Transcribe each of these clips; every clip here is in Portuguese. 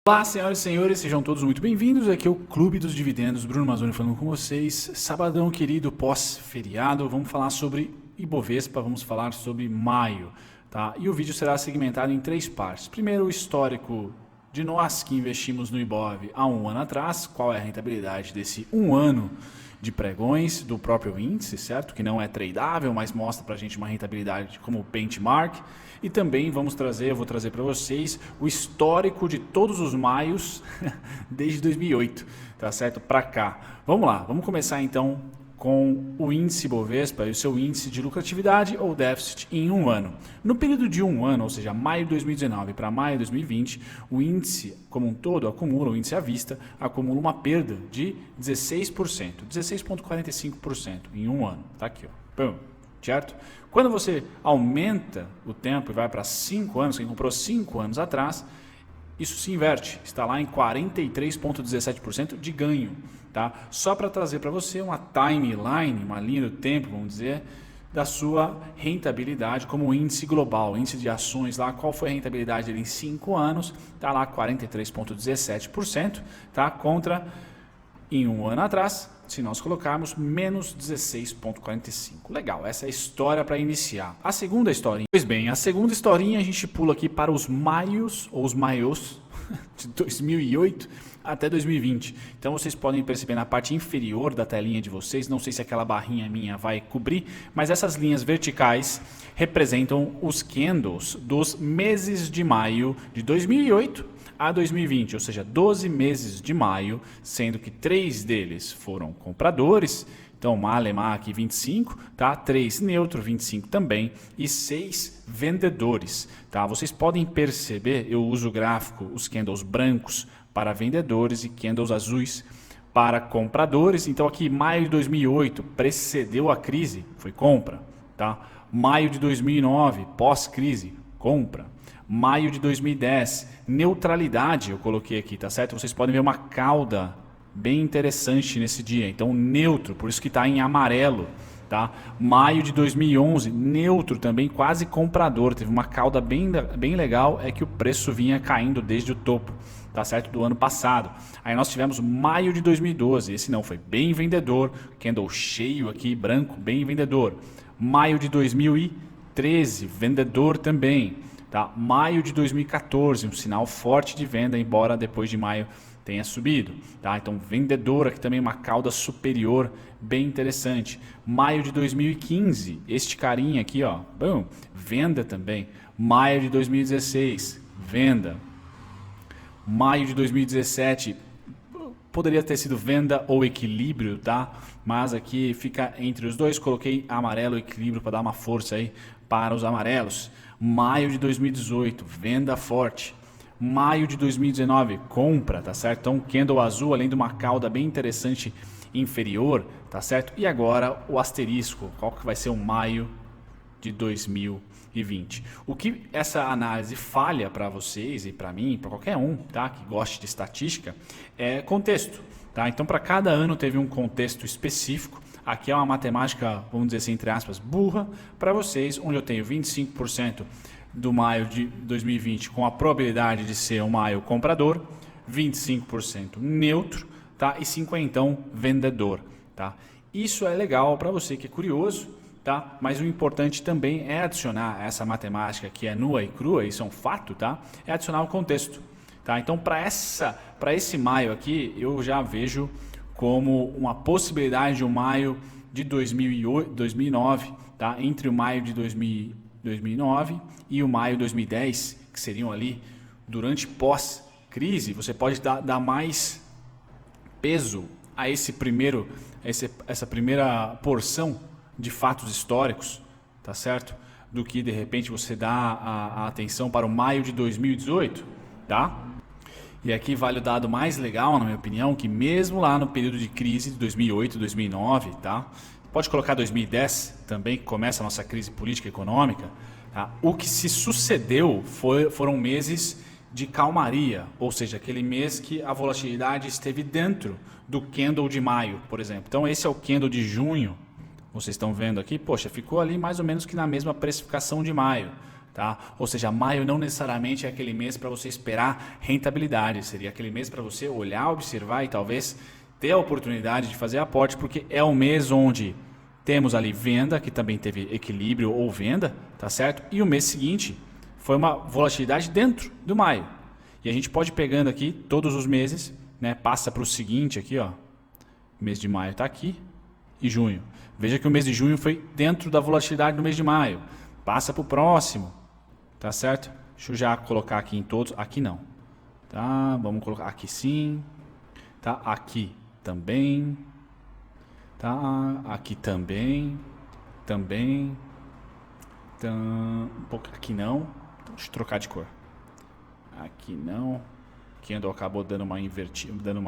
Olá, senhoras e senhores, sejam todos muito bem-vindos. Aqui é o Clube dos Dividendos, Bruno Mazzoni falando com vocês. Sabadão querido, pós-feriado, vamos falar sobre Ibovespa, vamos falar sobre maio, tá? E o vídeo será segmentado em três partes. Primeiro, o histórico de nós que investimos no Ibov há um ano atrás, qual é a rentabilidade desse um ano de pregões do próprio índice, certo? Que não é tradável, mas mostra para a gente uma rentabilidade como benchmark. E também eu vou trazer para vocês o histórico de todos os maios desde 2008, tá certo? Para cá. Vamos lá, vamos começar então com o índice Bovespa e o seu índice de lucratividade ou déficit em um ano. No período de um ano, ou seja, maio de 2019 para maio de 2020, o índice como um todo acumula, o índice à vista, acumula uma perda de 16%, 16,45% em um ano. Tá aqui, ó. Pum, certo? Quando você aumenta o tempo e vai para 5 anos, quem comprou 5 anos atrás, isso se inverte, está lá em 43,17% de ganho. Tá? Só para trazer para você uma timeline, uma linha do tempo, vamos dizer, da sua rentabilidade como índice global, índice de ações lá, qual foi a rentabilidade dele em 5 anos, está lá 43,17%, tá? Contra em um ano atrás, se nós colocarmos, menos 16,45%. Legal, essa é a história para iniciar. A segunda historinha, pois bem, a segunda historinha a gente pula aqui para os maios, ou os maios, de 2008 até 2020. Então vocês podem perceber na parte inferior da telinha de vocês, não sei se aquela barrinha minha vai cobrir, mas essas linhas verticais representam os candles dos meses de maio de 2008 a 2020, ou seja, 12 meses de maio, sendo que 3 deles foram compradores, então Malemar aqui 25, tá? 3 neutro, 25 também, e 6 vendedores. Tá? Vocês podem perceber, eu uso o gráfico, os candles brancos para vendedores e candles azuis para compradores. Então aqui maio de 2008 precedeu a crise, foi compra. Tá? Maio de 2009, pós-crise, compra. Maio de 2010, neutralidade, eu coloquei aqui, tá certo? Vocês podem ver uma cauda bem interessante nesse dia, então neutro, por isso que está em amarelo, tá? Maio de 2011, neutro também, quase comprador, teve uma cauda bem legal, é que o preço vinha caindo desde o topo, tá certo? Do ano passado. Aí nós tivemos maio de 2012, esse não, foi bem vendedor, candle cheio aqui, branco, bem vendedor. Maio de 2013, vendedor também, tá? Maio de 2014, um sinal forte de venda, embora depois de maio tenha subido, tá? Então vendedor aqui também uma cauda superior bem interessante. Maio de 2015, este carinha aqui, ó, bom, venda também. Maio de 2016, venda. Maio de 2017 poderia ter sido venda ou equilíbrio, tá? Mas aqui fica entre os dois, coloquei amarelo e equilíbrio para dar uma força aí para os amarelos. Maio de 2018, venda forte. Maio de 2019, compra, tá certo? Então, candle azul, além de uma cauda bem interessante inferior, tá certo? E agora o asterisco, qual que vai ser o maio de 2020? O que essa análise falha para vocês e para mim, para qualquer um, tá? Que goste de estatística, é contexto, tá? Então, para cada ano teve um contexto específico. Aqui é uma matemática, vamos dizer assim, entre aspas, burra, para vocês, onde eu tenho 25% do maio de 2020 com a probabilidade de ser um maio comprador, 25% neutro, tá? E 50% vendedor. Tá? Isso é legal para você que é curioso, tá? Mas o importante também é adicionar essa matemática que é nua e crua, isso é um fato, tá? É adicionar o contexto. Tá? Então, para esse maio aqui, eu já vejo como uma possibilidade de um maio de 2009, tá? Entre o maio de 2009 e o maio de 2010, que seriam ali durante pós-crise, você pode dar mais peso a essa primeira porção de fatos históricos, tá certo? Do que de repente você dá a atenção para o maio de 2018, tá? E aqui vale o dado mais legal, na minha opinião, que mesmo lá no período de crise de 2008, 2009, tá? Pode colocar 2010 também, que começa a nossa crise política e econômica. Tá? O que se sucedeu foram meses de calmaria, ou seja, aquele mês que a volatilidade esteve dentro do candle de maio, por exemplo. Então esse é o candle de junho, vocês estão vendo aqui, poxa, ficou ali mais ou menos que na mesma precificação de maio. Tá? Ou seja, maio não necessariamente é aquele mês para você esperar rentabilidade, seria aquele mês para você olhar, observar e talvez ter a oportunidade de fazer aporte, porque é o mês onde temos ali venda, que também teve equilíbrio ou venda, tá certo? E o mês seguinte foi uma volatilidade dentro do maio. E a gente pode ir pegando aqui todos os meses, né? Passa para o seguinte aqui, ó. O mês de maio está aqui e junho. Veja que o mês de junho foi dentro da volatilidade do mês de maio. Passa para o próximo, tá certo? Deixa eu já colocar aqui em todos. Aqui não, tá? Vamos colocar aqui sim, tá? Aqui também, tá? Aqui também, um pouco aqui não. Deixa eu trocar de cor. Aqui não. Candle acabou dando uma invertida, dando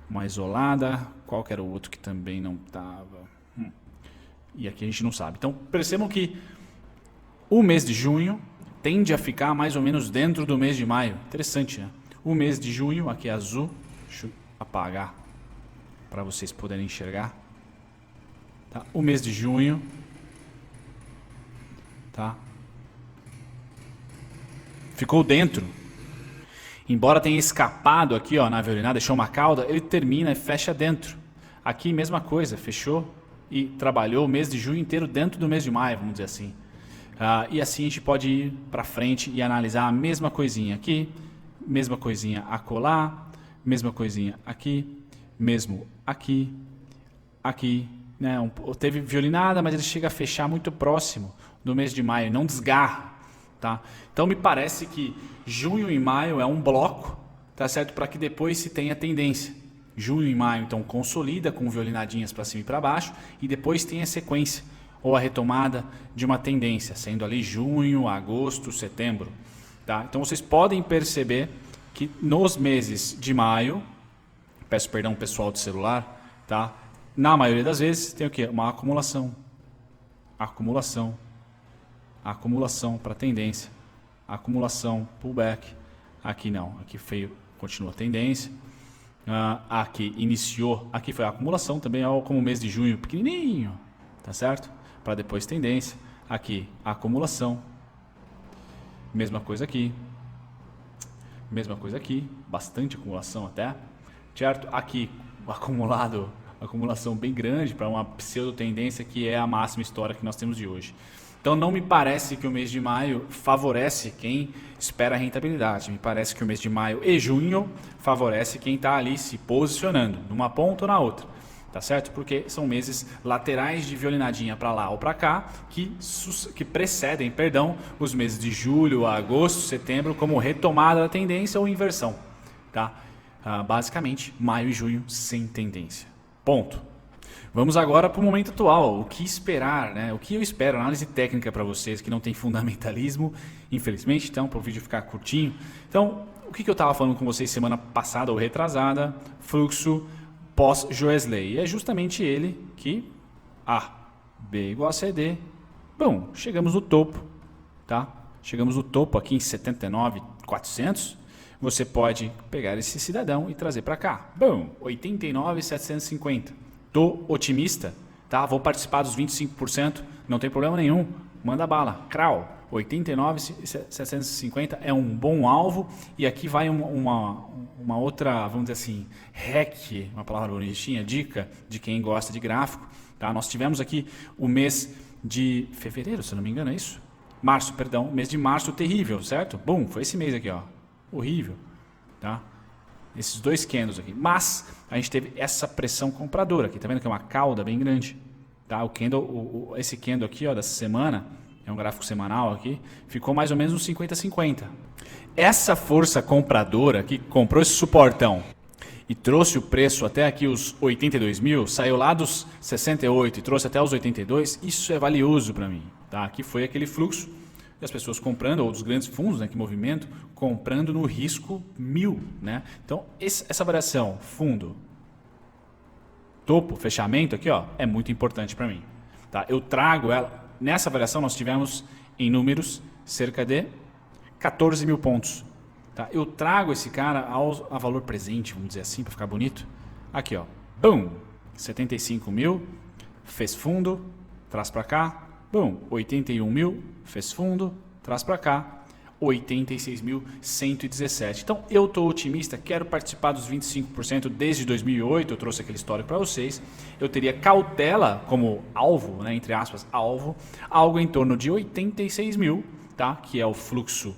uma isolada. Qual que era o outro que também não estava? E aqui a gente não sabe. Então percebam que o mês de junho tende a ficar mais ou menos dentro do mês de maio. Interessante, né? O mês de junho, aqui é azul. Deixa eu apagar para vocês poderem enxergar. Tá? O mês de junho, tá? Ficou dentro. Embora tenha escapado aqui, ó, na violinada, deixou uma cauda, ele termina e fecha dentro. Aqui mesma coisa, fechou e trabalhou o mês de junho inteiro dentro do mês de maio, vamos dizer assim. E assim a gente pode ir para frente e analisar a mesma coisinha aqui, mesma coisinha acolá, mesma coisinha aqui, mesmo aqui, aqui. Né? Teve violinada, mas ele chega a fechar muito próximo do mês de maio, não desgarra. Tá? Então me parece que junho e maio é um bloco, tá certo? Para que depois se tenha tendência. Junho e maio então consolida com violinadinhas para cima e para baixo e depois tem a sequência ou a retomada de uma tendência, sendo ali junho, agosto, setembro. Tá? Então vocês podem perceber que nos meses de maio, peço perdão pessoal do celular, tá? Na maioria das vezes tem o quê? Uma acumulação. Acumulação para tendência, acumulação, pullback, aqui não, aqui continua a tendência, aqui iniciou, aqui foi a acumulação também, como o mês de junho, pequenininho, tá certo? Para depois tendência, aqui acumulação, mesma coisa aqui, bastante acumulação até, certo? Aqui acumulação bem grande para uma pseudo tendência que é a máxima histórica que nós temos de hoje. Então não me parece que o mês de maio favorece quem espera a rentabilidade. Me parece que o mês de maio e junho favorece quem está ali se posicionando, numa ponta ou na outra. Tá certo? Porque são meses laterais de violinadinha para lá ou para cá que precedem, os meses de julho, agosto, setembro como retomada da tendência ou inversão. Tá? Basicamente, maio e junho sem tendência. Ponto. Vamos agora para o momento atual, o que esperar, né? O que eu espero, análise técnica para vocês que não tem fundamentalismo, infelizmente, então, para o vídeo ficar curtinho. Então, o que eu estava falando com vocês semana passada ou retrasada, fluxo pós-Joesley. E é justamente ele que A, B igual a CD. Bom, chegamos no topo, tá? Chegamos no topo aqui em 79.400. Você pode pegar esse cidadão e trazer para cá. Bom, 89.750. Tô otimista, tá? Vou participar dos 25%, não tem problema nenhum. Manda bala. Crau, 89.750 é um bom alvo. E aqui vai uma outra, vamos dizer assim, hack, uma palavra bonitinha, dica de quem gosta de gráfico. Tá? Nós tivemos aqui o mês de fevereiro, se não me engano, é isso? Março, perdão. Mês de março terrível, certo? Bum, foi esse mês aqui, ó. Horrível, tá? Esses dois candles aqui. Mas a gente teve essa pressão compradora aqui. Tá vendo que é uma cauda bem grande? Tá? Esse candle aqui, ó, dessa semana, é um gráfico semanal aqui, ficou mais ou menos uns 50-50. Essa força compradora que comprou esse suportão e trouxe o preço até aqui os 82 mil, saiu lá dos 68 e trouxe até os 82, isso é valioso para mim. Tá? Aqui foi aquele fluxo das pessoas comprando, ou dos grandes fundos, né, que movimento, comprando no risco 1000. Né? Então, essa variação, fundo, topo, fechamento aqui, ó, é muito importante para mim. Tá? Eu trago ela, nessa variação nós tivemos em números cerca de 14 mil pontos. Tá? Eu trago esse cara a valor presente, vamos dizer assim, para ficar bonito. Aqui, ó, bum, 75 mil, fez fundo, traz para cá. Bom, 81 mil, fez fundo, traz para cá, 86.117. Então eu estou otimista, quero participar dos 25% desde 2008, eu trouxe aquele histórico para vocês. Eu teria cautela como alvo, né, entre aspas, alvo, algo em torno de 86 mil, tá? Que é o fluxo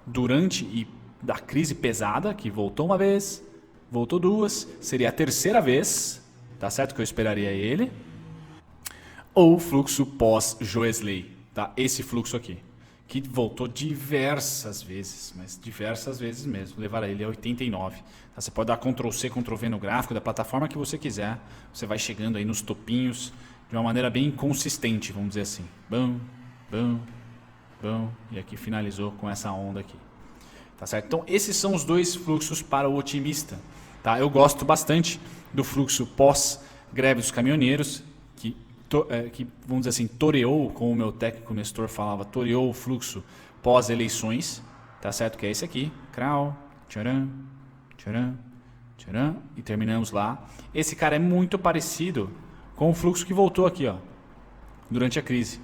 durante e da crise pesada, que voltou uma vez, voltou duas, seria a terceira vez, tá certo que eu esperaria ele, ou o fluxo pós-Joesley, tá? Esse fluxo aqui, que voltou diversas vezes, mas diversas vezes mesmo, levar ele a 89. Tá? Você pode dar Ctrl+C, Ctrl+V no gráfico da plataforma que você quiser, você vai chegando aí nos topinhos de uma maneira bem consistente, vamos dizer assim. Bum, bum, bum, e aqui finalizou com essa onda aqui. Tá certo? Então esses são os dois fluxos para o otimista. Tá? Eu gosto bastante do fluxo pós-greve dos caminhoneiros, que, vamos dizer assim, toreou, como o meu técnico Nestor falava, toreou o fluxo pós-eleições, tá certo? Que é esse aqui, crau, tcharam, tcharam, tcharam, e terminamos lá. Esse cara é muito parecido com o fluxo que voltou aqui, ó, durante a crise,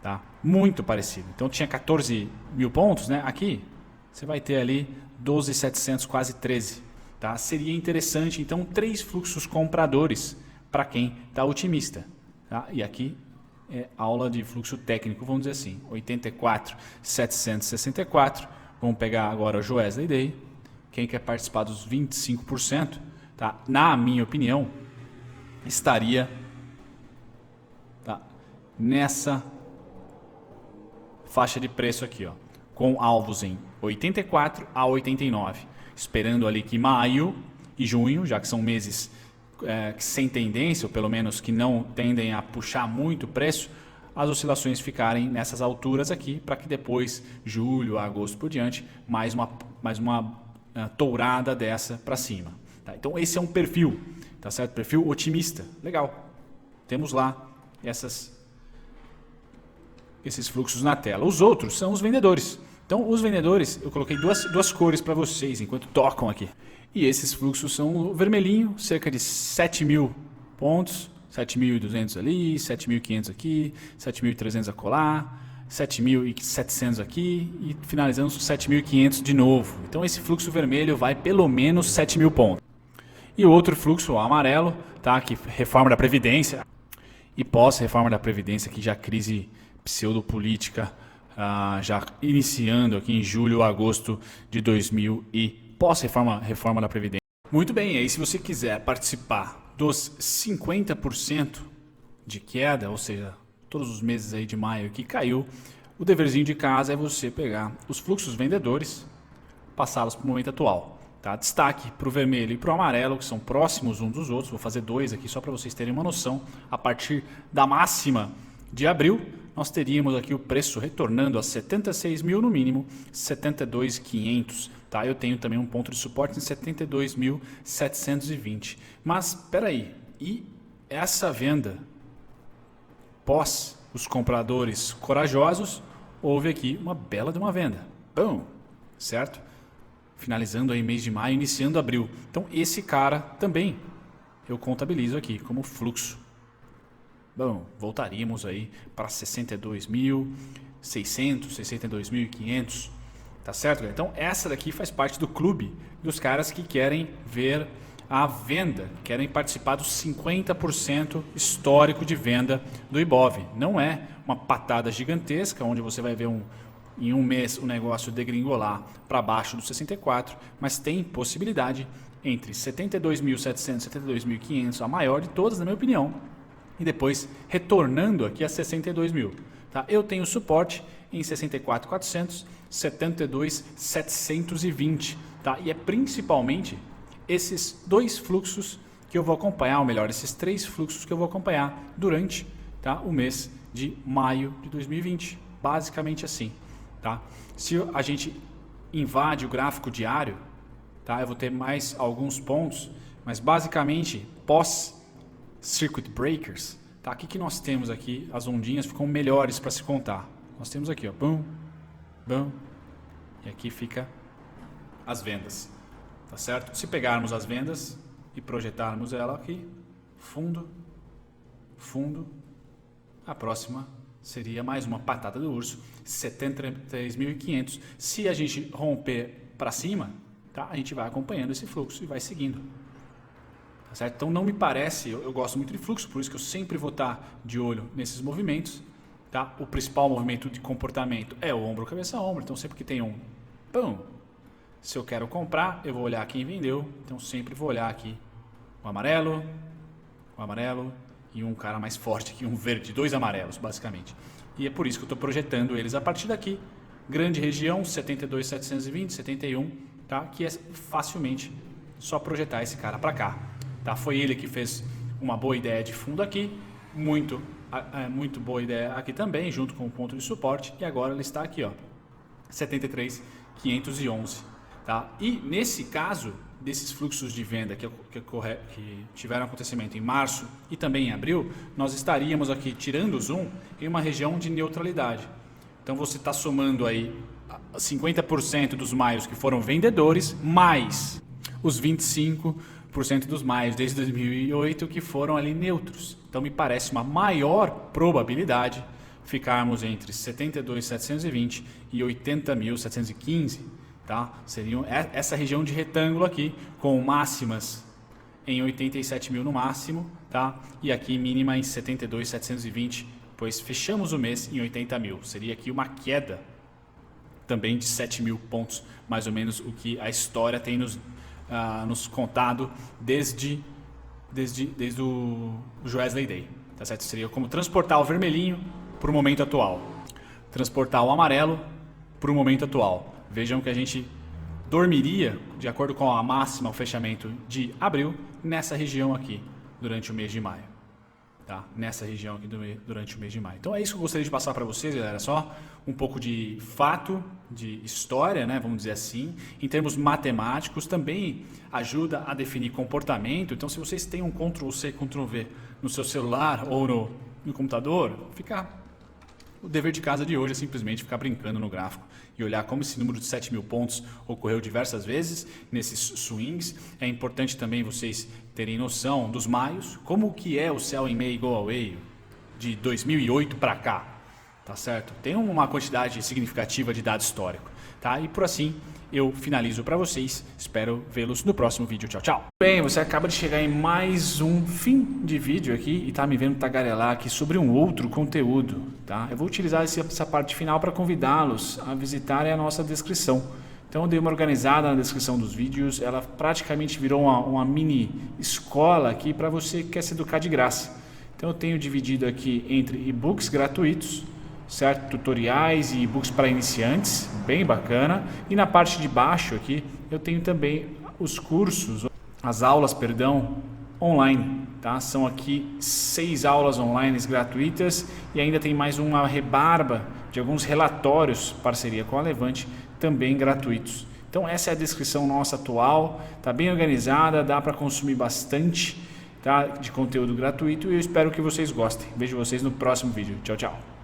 tá? Muito parecido. Então tinha 14 mil pontos, né? Aqui você vai ter ali 12.700, quase 13, tá? Seria interessante, então, 3 fluxos compradores para quem está otimista. Tá? E aqui é aula de fluxo técnico, vamos dizer assim, 84.764. Vamos pegar agora o Joesley Day. Quem quer participar dos 25%, tá? Na minha opinião, estaria, tá, nessa faixa de preço aqui, ó, com alvos em 84 a 89. Esperando ali que maio e junho, já que são meses sem tendência, ou pelo menos que não tendem a puxar muito o preço, as oscilações ficarem nessas alturas aqui, para que depois, julho, agosto por diante, mais uma tourada dessa para cima. Tá? Então esse é um perfil, tá certo? Perfil otimista. Legal. Temos lá esses fluxos na tela. Os outros são os vendedores. Então os vendedores, eu coloquei duas cores para vocês enquanto tocam aqui. E esses fluxos são o vermelhinho, cerca de 7 mil pontos, 7.200 ali, 7.500 aqui, 7.300 acolá, 7.700 aqui e finalizamos com 7.500 de novo. Então esse fluxo vermelho vai pelo menos 7 mil pontos. E o outro fluxo, o amarelo, tá? Que reforma da Previdência e pós-reforma da Previdência, que já crise pseudopolítica, já iniciando aqui em julho, agosto de 2000 e pós-reforma da Previdência. Muito bem, aí se você quiser participar dos 50% de queda, ou seja, todos os meses aí de maio que caiu, o deverzinho de casa é você pegar os fluxos vendedores, passá-los para o momento atual. Tá? Destaque para o vermelho e para o amarelo, que são próximos uns dos outros. Vou fazer 2 aqui só para vocês terem uma noção. A partir da máxima de abril, nós teríamos aqui o preço retornando a 76 mil no mínimo, 72.500. Tá? Eu tenho também um ponto de suporte em 72.720. Mas, espera aí, e essa venda pós os compradores corajosos, houve aqui uma bela de uma venda. Bom, certo? Finalizando aí mês de maio, iniciando abril. Então esse cara também eu contabilizo aqui como fluxo. Bom, voltaríamos aí para 62.600, 62.500, tá certo? Então essa daqui faz parte do clube dos caras que querem ver a venda, querem participar dos 50% histórico de venda do Ibov. Não é uma patada gigantesca, onde você vai ver em um mês o negócio degringolar para baixo dos 64, mas tem possibilidade entre 72.700 e 72.500, a maior de todas, na minha opinião, e depois retornando aqui a 62 mil. Tá? Eu tenho suporte em 64.400, 72.720. Tá? E é principalmente esses 2 fluxos que eu vou acompanhar, ou melhor, esses 3 fluxos que eu vou acompanhar durante, tá, o mês de maio de 2020. Basicamente assim. Tá? Se a gente invade o gráfico diário, tá, eu vou ter mais alguns pontos, mas basicamente pós-circuit breakers, tá, o que nós temos aqui? As ondinhas ficam melhores para se contar. Nós temos aqui, ó, bum, bum, e aqui fica as vendas. Tá certo? Se pegarmos as vendas e projetarmos ela aqui, fundo, fundo, a próxima seria mais uma patada do urso, 73.500. Se a gente romper para cima, tá? A gente vai acompanhando esse fluxo e vai seguindo. Tá certo? Então não me parece, eu gosto muito de fluxo, por isso que eu sempre vou estar de olho nesses movimentos. Tá? O principal movimento de comportamento é o ombro, cabeça, ombro. Então sempre que tem um pão, se eu quero comprar, eu vou olhar quem vendeu. Então sempre vou olhar aqui o amarelo e um cara mais forte aqui, um verde, 2 amarelos basicamente. E é por isso que eu estou projetando eles a partir daqui. Grande região, 72.720, 71, tá? Que é facilmente só projetar esse cara para cá. Tá? Foi ele que fez uma boa ideia de fundo aqui, muito boa ideia aqui também, junto com o ponto de suporte, e agora ele está aqui, ó, 73.511, tá? E nesse caso, desses fluxos de venda que tiveram acontecimento em março e também em abril, nós estaríamos aqui, tirando o zoom, em uma região de neutralidade. Então você está somando aí 50% dos maios que foram vendedores, mais os 25% dos maios desde 2008 que foram ali neutros. Então me parece uma maior probabilidade ficarmos entre 72.720 e 80.715, tá? Seriam essa região de retângulo aqui, com máximas em 87.000 no máximo, tá? E aqui mínima em 72.720, pois fechamos o mês em 80.000. Seria aqui uma queda também de 7.000 pontos, mais ou menos o que a história tem nos contado desde o Joesley Day, tá certo? Seria como transportar o vermelhinho para o momento atual, transportar o amarelo para o momento atual. Vejam que a gente dormiria, de acordo com a máxima, o fechamento de abril, nessa região aqui, durante o mês de maio. Tá? Nessa região aqui durante o mês de maio. Então é isso que eu gostaria de passar para vocês, galera. Só um pouco de fato, de história, né? Vamos dizer assim. Em termos matemáticos, também ajuda a definir comportamento. Então, se vocês têm um Ctrl+C, Ctrl+V no seu celular ou no computador, o dever de casa de hoje é simplesmente ficar brincando no gráfico e olhar como esse número de 7.000 pontos ocorreu diversas vezes nesses swings. É importante também vocês terem noção dos maios, como que é o sell in May, go away de 2008 para cá, tá certo? Tem uma quantidade significativa de dado histórico, tá? E por assim eu finalizo para vocês. Espero vê-los no próximo vídeo. Tchau, tchau. Bem, você acaba de chegar em mais um fim de vídeo aqui e tá me vendo tagarelar aqui sobre um outro conteúdo, tá? Eu vou utilizar essa parte final para convidá-los a visitarem a nossa descrição. Então eu dei uma organizada na descrição dos vídeos, ela praticamente virou uma mini escola aqui para você que quer se educar de graça. Então eu tenho dividido aqui entre e-books gratuitos, certo? Tutoriais e e-books para iniciantes, bem bacana. E na parte de baixo aqui eu tenho também os cursos, as aulas, perdão, online, tá? São aqui 6 aulas online gratuitas e ainda tem mais uma rebarba de alguns relatórios, parceria com a Levante, também gratuitos. Então essa é a descrição nossa atual, tá bem organizada, dá para consumir bastante, tá? De conteúdo gratuito e eu espero que vocês gostem. Vejo vocês no próximo vídeo. Tchau, tchau.